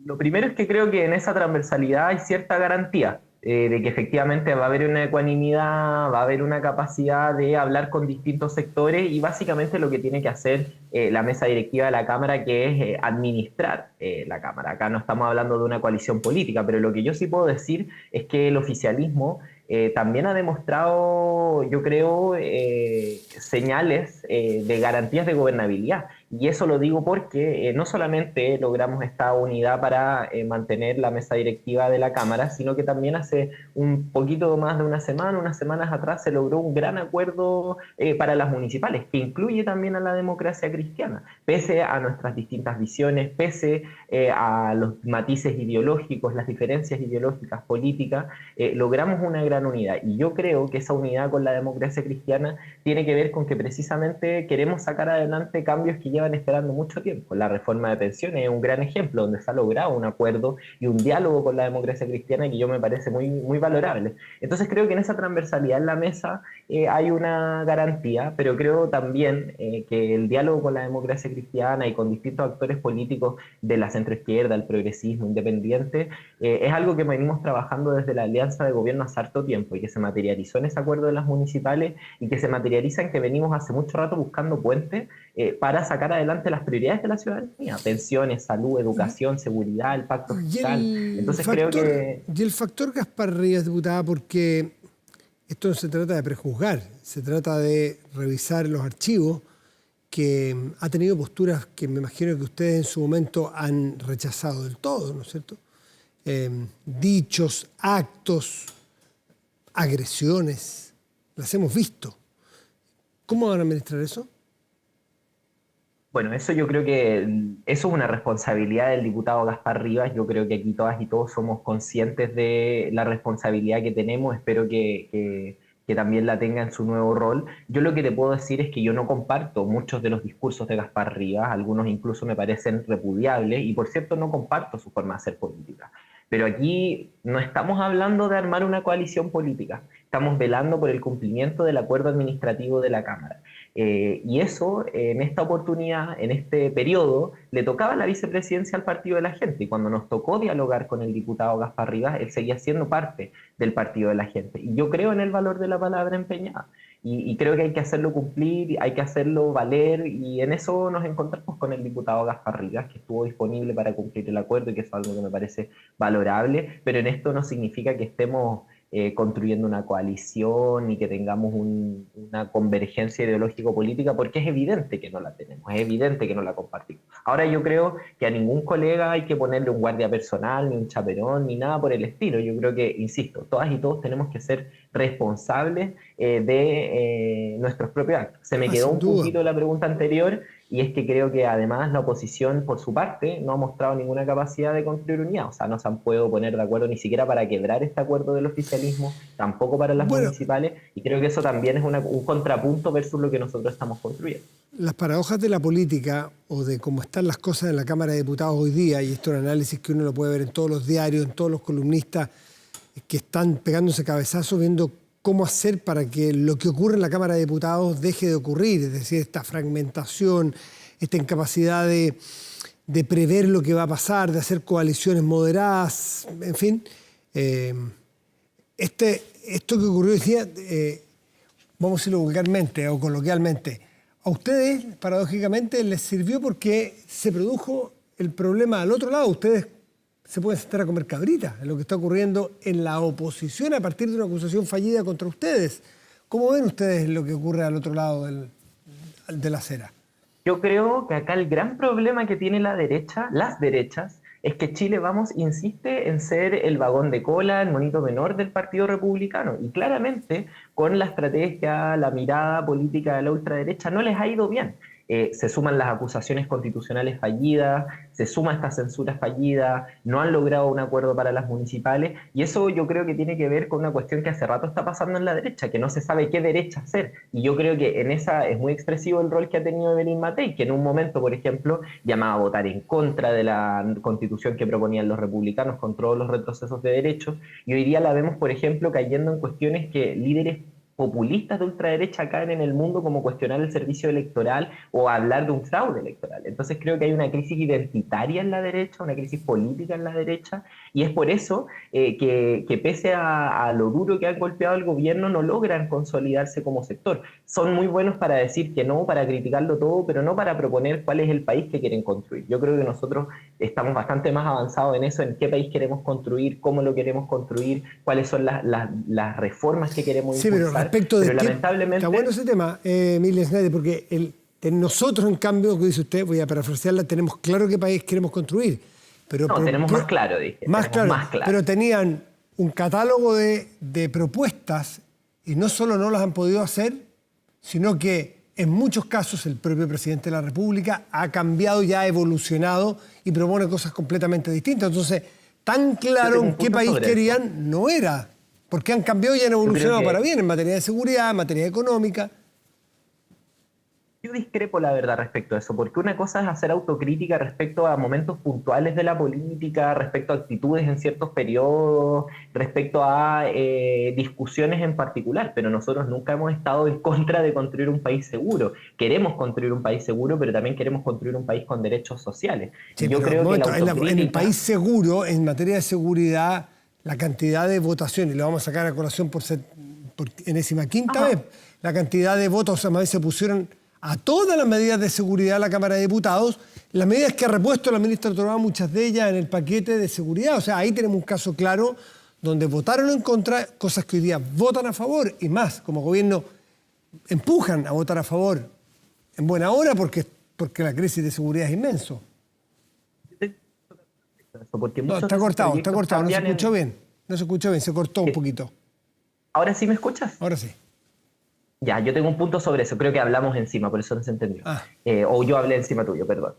Lo primero es que creo que en esa transversalidad hay cierta garantía de que efectivamente va a haber una ecuanimidad, va a haber una capacidad de hablar con distintos sectores, y básicamente lo que tiene que hacer la mesa directiva de la Cámara, que es administrar la Cámara. Acá no estamos hablando de una coalición política, pero lo que yo sí puedo decir es que el oficialismo también ha demostrado, yo creo, señales de garantías de gobernabilidad. Y eso lo digo porque no solamente logramos esta unidad para mantener la mesa directiva de la Cámara, sino que también hace un poquito más de unas semanas atrás, se logró un gran acuerdo para las municipales, que incluye también a la democracia cristiana. Pese a nuestras distintas visiones, pese a los matices ideológicos, las diferencias ideológicas, políticas, logramos una gran unidad. Y yo creo que esa unidad con la democracia cristiana tiene que ver con que precisamente queremos sacar adelante cambios que llevan esperando mucho tiempo. La reforma de pensiones es un gran ejemplo donde se ha logrado un acuerdo y un diálogo con la democracia cristiana que yo me parece muy, muy valorable. Entonces creo que en esa transversalidad en la mesa hay una garantía, pero creo también que el diálogo con la democracia cristiana y con distintos actores políticos de la centroizquierda, el progresismo independiente, es algo que venimos trabajando desde la Alianza de Gobierno hace harto tiempo, y que se materializó en ese acuerdo de las municipales, y que se materializa en que venimos hace mucho rato buscando puentes para sacar adelante las prioridades de la ciudadanía: pensiones, salud, educación, seguridad, el pacto fiscal. Entonces creo que... Y el factor Gaspar Rivas, diputada, porque esto no se trata de prejuzgar, se trata de revisar los archivos, que ha tenido posturas que me imagino que ustedes en su momento han rechazado del todo, ¿no es cierto? Dichos, actos, agresiones, las hemos visto. ¿Cómo van a administrar eso? Bueno, eso yo creo que eso es una responsabilidad del diputado Gaspar Rivas. Yo creo que aquí todas y todos somos conscientes de la responsabilidad que tenemos. Espero que también la tenga en su nuevo rol. Yo lo que te puedo decir es que yo no comparto muchos de los discursos de Gaspar Rivas, algunos incluso me parecen repudiables, y por cierto no comparto su forma de hacer política. Pero aquí no estamos hablando de armar una coalición política, estamos velando por el cumplimiento del acuerdo administrativo de la Cámara. Y eso, en esta oportunidad, en este periodo, le tocaba la vicepresidencia al Partido de la Gente. Y cuando nos tocó dialogar con el diputado Gaspar Rivas, él seguía siendo parte del Partido de la Gente. Y yo creo en el valor de la palabra empeñada. Y creo que hay que hacerlo cumplir, hay que hacerlo valer, y en eso nos encontramos con el diputado Gaspar Rivas, que estuvo disponible para cumplir el acuerdo, y que es algo que me parece valorable, pero en esto no significa que estemos construyendo una coalición y que tengamos una convergencia ideológico-política, porque es evidente que no la tenemos, es evidente que no la compartimos. Ahora yo creo que a ningún colega hay que ponerle un guardia personal, ni un chaperón, ni nada por el estilo. Yo creo que, insisto, todas y todos tenemos que ser responsables de nuestros propios actos. Se me quedó un poquito la pregunta anterior, y es que creo que además la oposición, por su parte, no ha mostrado ninguna capacidad de construir unidad. O sea, no se han podido poner de acuerdo ni siquiera para quebrar este acuerdo del oficialismo, tampoco para las municipales, y creo que eso también es un contrapunto versus lo que nosotros estamos construyendo. Las paradojas de la política, o de cómo están las cosas en la Cámara de Diputados hoy día, y esto es un análisis que uno lo puede ver en todos los diarios, en todos los columnistas que están pegándose cabezazos viendo cómo hacer para que lo que ocurre en la Cámara de Diputados deje de ocurrir, es decir, esta fragmentación, esta incapacidad de prever lo que va a pasar, de hacer coaliciones moderadas, en fin. Esto que ocurrió hoy día vamos a decirlo vulgarmente o coloquialmente, a ustedes, paradójicamente, les sirvió porque se produjo el problema al otro lado. Ustedes se pueden sentar a comer cabrita en lo que está ocurriendo en la oposición a partir de una acusación fallida contra ustedes. ¿Cómo ven ustedes lo que ocurre al otro lado de la acera? Yo creo que acá el gran problema que tiene la derecha, las derechas, es que Chile Vamos insiste en ser el vagón de cola, el monito menor del Partido Republicano. Y claramente, con la estrategia, la mirada política de la ultraderecha, no les ha ido bien. Se suman las acusaciones constitucionales fallidas, se suma esta censura fallida, no han logrado un acuerdo para las municipales, y eso yo creo que tiene que ver con una cuestión que hace rato está pasando en la derecha, que no se sabe qué derecha hacer, y yo creo que en esa es muy expresivo el rol que ha tenido Evelyn Matei, que en un momento, por ejemplo, llamaba a votar en contra de la constitución que proponían los republicanos con todos los retrocesos de derechos, y hoy día la vemos, por ejemplo, cayendo en cuestiones que líderes populistas de ultraderecha caen en el mundo, como cuestionar el servicio electoral o hablar de un fraude electoral. Entonces creo que hay una crisis identitaria en la derecha, una crisis política en la derecha, y es por eso que pese a lo duro que han golpeado el gobierno, no logran consolidarse como sector. Son muy buenos para decir que no, para criticarlo todo, pero no para proponer cuál es el país que quieren construir. Yo creo que nosotros estamos bastante más avanzados en eso, en qué país queremos construir, cómo lo queremos construir, cuáles son las reformas que queremos impulsar. Respecto de pero lamentablemente... Está bueno ese tema, Emilia Schneider, porque nosotros, en cambio, que dice usted, voy a parafrasearla, tenemos claro qué país queremos construir. Tenemos más claro, dije. Más claro, pero tenían un catálogo de propuestas y no solo no las han podido hacer, sino que en muchos casos el propio presidente de la República ha cambiado y ha evolucionado y propone cosas completamente distintas. Entonces, tan claro en qué país querían no era. Porque han cambiado y han evolucionado para bien en materia de seguridad, en materia económica. Yo discrepo, la verdad, respecto a eso, porque una cosa es hacer autocrítica respecto a momentos puntuales de la política, respecto a actitudes en ciertos periodos, respecto a discusiones en particular, pero nosotros nunca hemos estado en contra de construir un país seguro. Queremos construir un país seguro, pero también queremos construir un país con derechos sociales. Sí, yo creo que en el país seguro, en materia de seguridad, la cantidad de votaciones, y lo vamos a sacar a colación por enésima quinta vez, la cantidad de votos a se pusieron a todas las medidas de seguridad de la Cámara de Diputados, las medidas que ha repuesto la ministra Torbá, muchas de ellas en el paquete de seguridad. O sea, ahí tenemos un caso claro donde votaron en contra, cosas que hoy día votan a favor, y más, como gobierno empujan a votar a favor en buena hora porque la crisis de seguridad es inmenso. No, está cortado, no se escuchó bien. No se escuchó bien, se cortó un poquito. ¿Ahora sí me escuchas? Ahora sí. Ya, yo tengo un punto sobre eso. Creo que hablamos encima, por eso no se entendió. O yo hablé encima tuyo, perdón.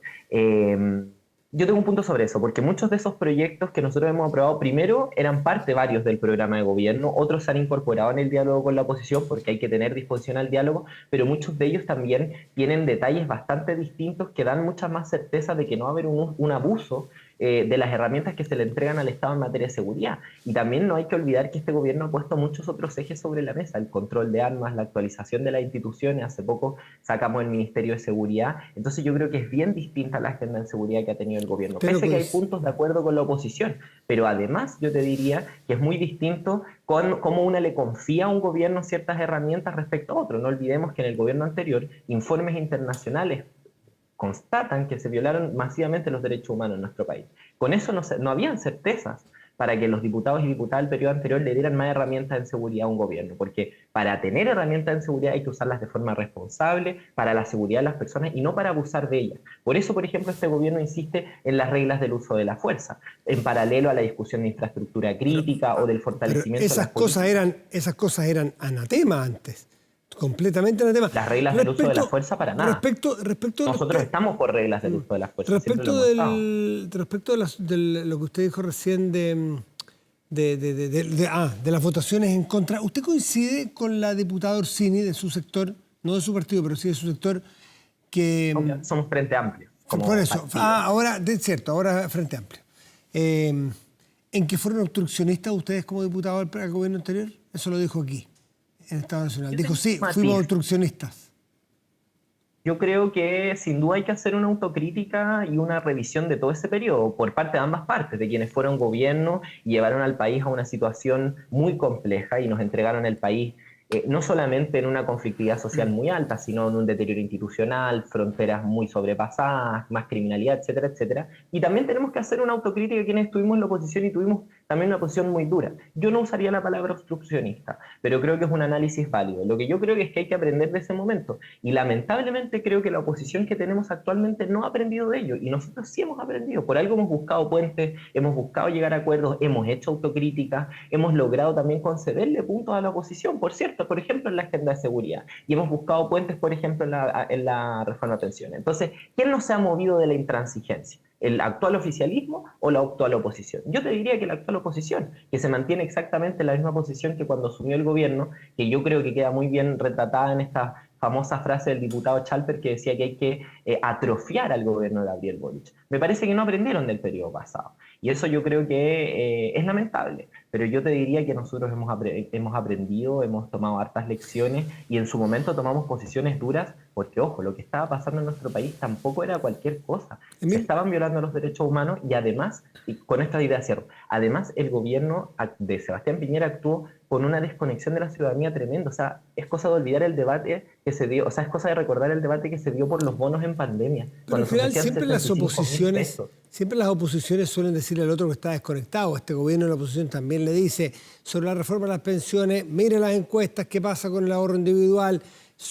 Yo tengo un punto sobre eso, porque muchos de esos proyectos que nosotros hemos aprobado, primero, eran parte varios del programa de gobierno, otros se han incorporado en el diálogo con la oposición, porque hay que tener disposición al diálogo, pero muchos de ellos también tienen detalles bastante distintos que dan mucha más certeza de que no va a haber un abuso de las herramientas que se le entregan al Estado en materia de seguridad. Y también no hay que olvidar que este gobierno ha puesto muchos otros ejes sobre la mesa, el control de armas, la actualización de las instituciones, hace poco sacamos el Ministerio de Seguridad, entonces yo creo que es bien distinta la agenda en seguridad que ha tenido el gobierno, pese que hay puntos de acuerdo con la oposición, pero además yo te diría que es muy distinto con cómo una le confía a un gobierno ciertas herramientas respecto a otro. No olvidemos que en el gobierno anterior, informes internacionales constatan que se violaron masivamente los derechos humanos en nuestro país. Con eso no habían certezas para que los diputados y diputadas del periodo anterior le dieran más herramientas en seguridad a un gobierno, porque para tener herramientas en seguridad hay que usarlas de forma responsable, para la seguridad de las personas y no para abusar de ellas. Por eso, por ejemplo, este gobierno insiste en las reglas del uso de la fuerza, en paralelo a la discusión de infraestructura crítica o del fortalecimiento de las políticas. Esas cosas eran anatema antes. Completamente anatema. Las reglas del uso de la fuerza para nada. Nosotros estamos por reglas del uso de la fuerza. Respecto de lo que usted dijo recién de las votaciones en contra, ¿usted coincide con la diputada Orsini de su sector, no de su partido, pero sí de su sector, que... Somos Frente Amplio. Por eso. Ahora Frente Amplio. ¿En que fueron obstruccionistas ustedes como diputados al gobierno anterior? Eso lo dijo aquí, en Estado Nacional. Dijo, sí, fuimos obstruccionistas. Yo creo que sin duda hay que hacer una autocrítica y una revisión de todo ese periodo por parte de ambas partes, de quienes fueron gobierno y llevaron al país a una situación muy compleja y nos entregaron el país no solamente en una conflictividad social muy alta, sino en un deterioro institucional, fronteras muy sobrepasadas, más criminalidad, etcétera, etcétera. Y también tenemos que hacer una autocrítica quienes estuvimos en la oposición y tuvimos también una posición muy dura. Yo no usaría la palabra obstruccionista, pero creo que es un análisis válido. Lo que yo creo es que hay que aprender de ese momento. Y lamentablemente creo que la oposición que tenemos actualmente no ha aprendido de ello. Y nosotros sí hemos aprendido. Por algo hemos buscado puentes, hemos buscado llegar a acuerdos, hemos hecho autocrítica, hemos logrado también concederle puntos a la oposición, por cierto, por ejemplo, en la agenda de seguridad. Y hemos buscado puentes, por ejemplo, en la reforma de pensiones. Entonces, ¿quién no se ha movido de la intransigencia? ¿El actual oficialismo o la actual oposición? Yo te diría que la actual oposición, que se mantiene exactamente en la misma posición que cuando asumió el gobierno, que yo creo que queda muy bien retratada en esta famosa frase del diputado Chalper que decía que hay que atrofiar al gobierno de Gabriel Boric. Me parece que no aprendieron del periodo pasado. Y eso yo creo que es lamentable. Pero yo te diría que nosotros hemos aprendido, hemos tomado hartas lecciones y en su momento tomamos posiciones duras porque, ojo, lo que estaba pasando en nuestro país tampoco era cualquier cosa. Se estaban violando los derechos humanos y además, y con esta idea cierro, además el gobierno de Sebastián Piñera actuó con una desconexión de la ciudadanía tremenda. O sea, es cosa de olvidar el debate que se dio, o sea, es cosa de recordar el debate que se dio por los bonos en pandemia. Pero al final siempre las oposiciones suelen decirle al otro que está desconectado. Este gobierno de la oposición también le dice sobre la reforma de las pensiones, mire las encuestas, qué pasa con el ahorro individual,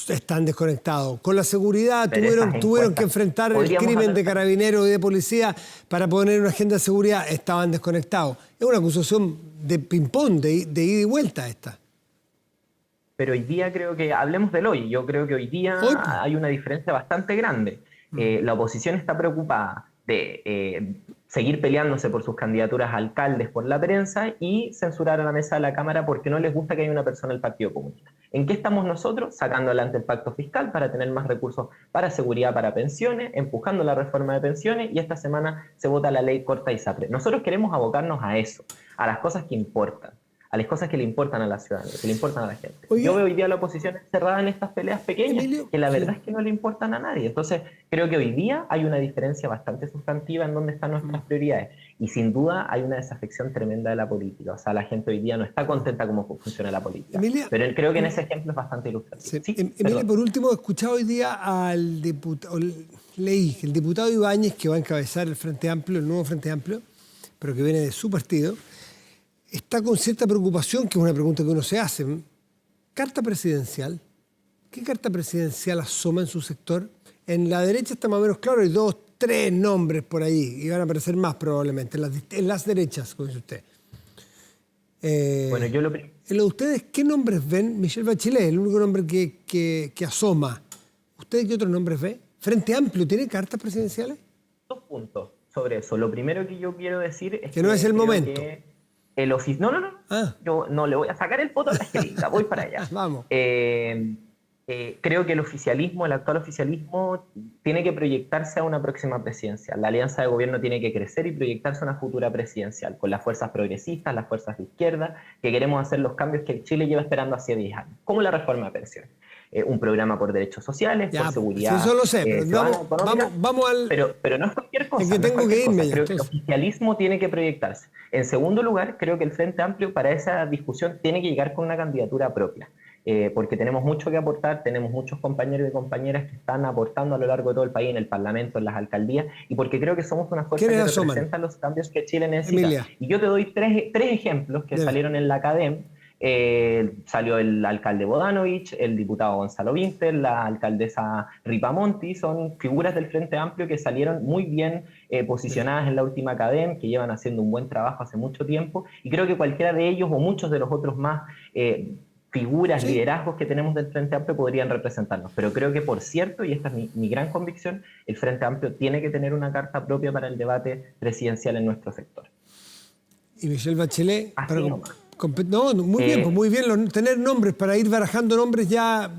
están desconectados. Con la seguridad tuvieron que enfrentar el crimen de carabineros y de policía para poner una agenda de seguridad, estaban desconectados. Es una acusación de ping-pong, de ida y vuelta esta. Pero hoy día creo que, hablemos del hoy, yo creo que hoy día hay una diferencia bastante grande. La oposición está preocupada de seguir peleándose por sus candidaturas a alcaldes por la prensa y censurar a la mesa de la Cámara porque no les gusta que haya una persona del Partido Comunista. ¿En qué estamos nosotros? Sacando adelante el pacto fiscal para tener más recursos para seguridad, para pensiones, empujando la reforma de pensiones y esta semana se vota la ley corta ISAPRE. Nosotros queremos abocarnos a eso, a las cosas que importan, a las cosas que le importan a la ciudadanía, que le importan a la gente. Oye, yo veo hoy día a la oposición encerrada en estas peleas pequeñas, Emilio, que la verdad es que no le importan a nadie. Entonces, creo que hoy día hay una diferencia bastante sustantiva en dónde están nuestras prioridades. Y sin duda hay una desafección tremenda de la política. O sea, la gente hoy día no está contenta cómo funciona la política. Emilia, pero creo que en ese ejemplo es bastante ilustrativo. Sí, Emilia, por último, he escuchado hoy día al diputado, leí que el diputado Ibáñez, que va a encabezar el Frente Amplio, el nuevo Frente Amplio, pero que viene de su partido, está con cierta preocupación, que es una pregunta que uno se hace. ¿Carta presidencial? ¿Qué carta presidencial asoma en su sector? En la derecha está más o menos claro, hay 2, 3 nombres por ahí, y van a aparecer más probablemente, en las derechas, como dice usted. Bueno, yo lo... En lo de ustedes, ¿qué nombres ven? Michelle Bachelet, el único nombre que asoma. ¿Ustedes qué otros nombres ven? ¿Frente Amplio tiene cartas presidenciales? 2 puntos sobre eso. Lo primero que yo quiero decir es que no es el momento. No. Yo no le voy a sacar el voto a la jeringa, voy para allá. Vamos. Creo que el actual oficialismo, tiene que proyectarse a una próxima presidencial. La alianza de gobierno tiene que crecer y proyectarse a una futura presidencial, con las fuerzas progresistas, las fuerzas de izquierda, que queremos hacer los cambios que Chile lleva esperando hace 10 años, como la reforma de pensiones. Un programa por derechos sociales, por seguridad. Sí, eso lo sé, pero vamos al... Pero no es cualquier cosa. Es que tengo que irme ya. Creo que el oficialismo tiene que proyectarse. En segundo lugar, creo que el Frente Amplio para esa discusión tiene que llegar con una candidatura propia. Porque tenemos mucho que aportar, tenemos muchos compañeros y compañeras que están aportando a lo largo de todo el país, en el Parlamento, en las alcaldías, y porque creo que somos una fuerza que representa los cambios que Chile necesita. Emilia. Y yo te doy tres ejemplos que salieron en la academia. Salió el alcalde Bodanovich, el diputado Gonzalo Vinter, la alcaldesa Ripamonti, son figuras del Frente Amplio que salieron muy bien posicionadas en la última academia, que llevan haciendo un buen trabajo hace mucho tiempo, y creo que cualquiera de ellos o muchos de los otros más figuras, liderazgos que tenemos del Frente Amplio podrían representarnos. Pero creo que, por cierto, y esta es mi gran convicción, el Frente Amplio tiene que tener una carta propia para el debate presidencial en nuestro sector. Y Michelle Bachelet... No, muy bien tener nombres para ir barajando nombres ya.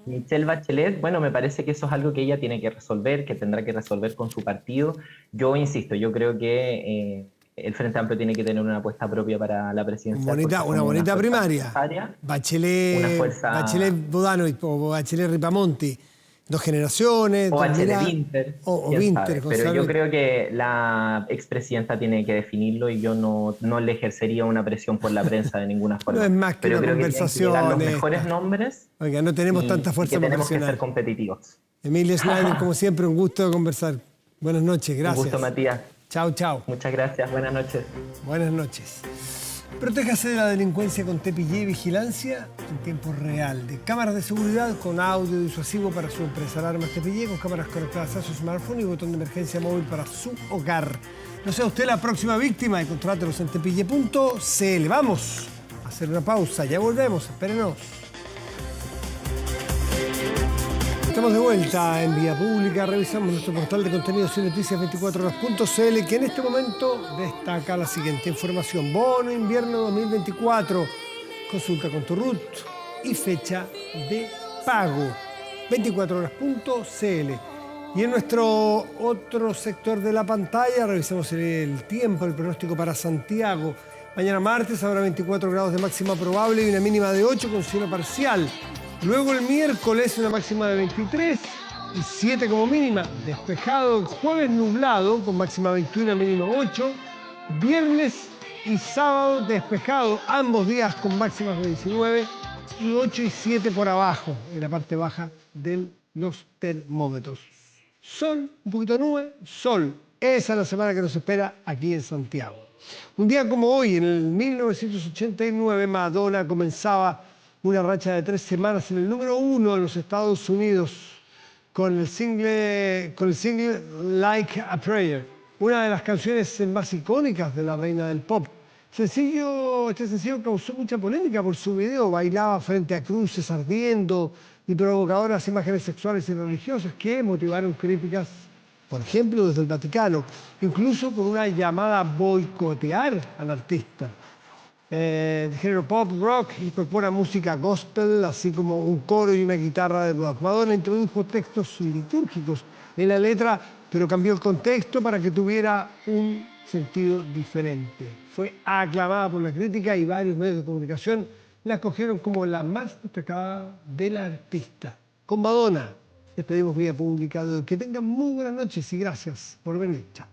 Michelle Bachelet, bueno, me parece que eso es algo que ella tiene que resolver, que tendrá que resolver con su partido. Yo insisto, yo creo que el Frente Amplio tiene que tener una apuesta propia para la presidencia. Una bonita primaria. Bachelet Bodanovich o Bachelet Ripamonti. 2 generaciones, O 2 HD miradas, Winter, o quién Winter, sabe. con Pero yo saber. creo que la expresidenta tiene que definirlo y yo no le ejercería una presión por la prensa de ninguna No es forma. más que Pero una creo que tienen que llegar los conversación mejores esta. nombres Oiga, no tenemos tanta y fuerza que para tenemos que ser presionar. competitivos. Emilio Schneider, como siempre, un gusto conversar. Buenas noches, Un gracias. gusto, Matías. Chao, chao. Muchas gracias. Buenas noches. Buenas noches. Protéjase de la delincuencia con TPY Vigilancia en tiempo real. De cámaras de seguridad con audio disuasivo para su empresa. Alarmas TPY con cámaras conectadas a su smartphone y botón de emergencia móvil para su hogar. No sea usted la próxima víctima y contrátelos en tepille.cl. Vamos a hacer una pausa. Ya volvemos. Espérenos. Estamos de vuelta en Vía Pública. Revisamos nuestro portal de contenidos y noticias 24horas.cl, que en este momento destaca la siguiente información. Bono invierno 2024. Consulta con tu RUT y fecha de pago. 24horas.cl. Y en nuestro otro sector de la pantalla revisamos el tiempo, el pronóstico para Santiago. Mañana martes habrá 24 grados de máxima probable y una mínima de 8 con cielo parcial. Luego el miércoles una máxima de 23 y 7 como mínima. Despejado el jueves nublado con máxima 21 y mínima 8. Viernes y sábado despejado, ambos días con máximas de 19 y 8 y 7 por abajo, en la parte baja de los termómetros. Sol, un poquito de nube, sol. Esa es la semana que nos espera aquí en Santiago. Un día como hoy, en el 1989, Madonna comenzaba una racha de 3 semanas en el número 1 en los Estados Unidos con el single Like a Prayer, una de las canciones más icónicas de la reina del pop. Este sencillo causó mucha polémica por su video. Bailaba frente a cruces ardiendo y provocadoras imágenes sexuales y religiosas que motivaron críticas, por ejemplo, desde el Vaticano, incluso con una llamada a boicotear al artista. De género pop, rock, incorpora música gospel, así como un coro y una guitarra de rock. Madonna introdujo textos litúrgicos en la letra, pero cambió el contexto para que tuviera un sentido diferente. Fue aclamada por la crítica y varios medios de comunicación la escogieron como la más destacada de la artista. Con Madonna despedimos Vía Pública. Que tengan muy buenas noches y gracias por venir. Chao.